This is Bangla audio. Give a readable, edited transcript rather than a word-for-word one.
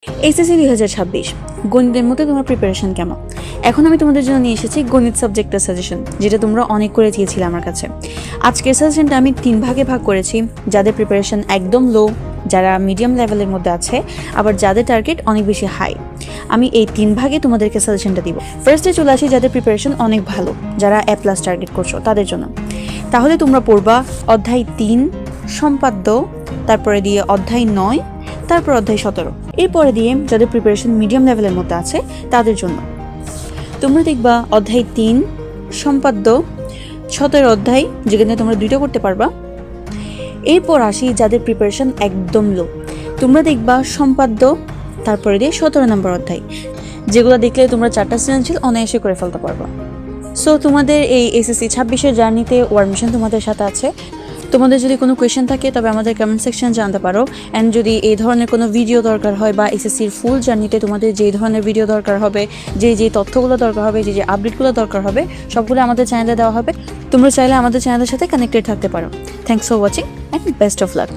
এইচএসসি 2026 গণিতের মধ্যে তোমার প্রিপারেশন কেমন? এখন আমি তোমাদের জন্য নিয়ে এসেছি গণিত সাবজেক্টের সাজেশন, যেটা তোমরা অনেক করে চেয়েছিলে আমার কাছে। আজকের সাজেশনটা আমি 3 ভাগে ভাগ করেছি, যাদের প্রিপারেশন একদম লো, যারা মিডিয়াম লেভেলের মধ্যে আছে, আবার যাদের টার্গেট অনেক বেশি হাই। আমি এই 3 ভাগে তোমাদেরকে সাজেশনটা দিব। ফার্স্টে চলে আসি যাদের প্রিপারেশন অনেক ভালো, যারা A+ টার্গেট করছো তাদের জন্য। তাহলে তোমরা পড়বা অধ্যায় 3 সম্পাদ্য, তারপরে দিয়ে অধ্যায় 9, তারপর অধ্যায় 17। এরপরে দিয়ে যাদের প্রিপারেশন মিডিয়াম লেভেলের মধ্যে আছে তাদের জন্য তোমরা দেখবা অধ্যায় 3 সম্পাদ্য, 17 অধ্যায়, যেখানে তোমরা 2টা করতে পারবা। এরপর আসি যাদের প্রিপারেশন একদম লো, তোমরা দেখবা সম্পাদ্য, তারপরে দিয়ে 17 নম্বর অধ্যায়, যেগুলো দেখলে তোমরা 4টা সৃজনশীল অনায়াসে করে ফেলতে পারবা। সো তোমাদের এই এসএসসি 26-এর জার্নিতে ওয়ার মিশন তোমাদের সাথে আছে। তোমাদের যদি কোনো কোয়েশ্চেন থাকে তবে আমাদের কমেন্ট সেকশন জানতে পারো। অ্যান্ড যদি এই ধরনের কোনো ভিডিও দরকার হয় বা এসএসসির ফুল জার্নিতে তোমাদের যেই ধরনের ভিডিও দরকার হবে, যে তথ্যগুলো দরকার হবে, যে আপডেটগুলো দরকার হবে, সবগুলো আমাদের চ্যানেলে দেওয়া হবে। তোমরা চাইলে আমাদের চ্যানেলের সাথে কানেক্টেড থাকতে পারো। Thanks for watching and best of luck.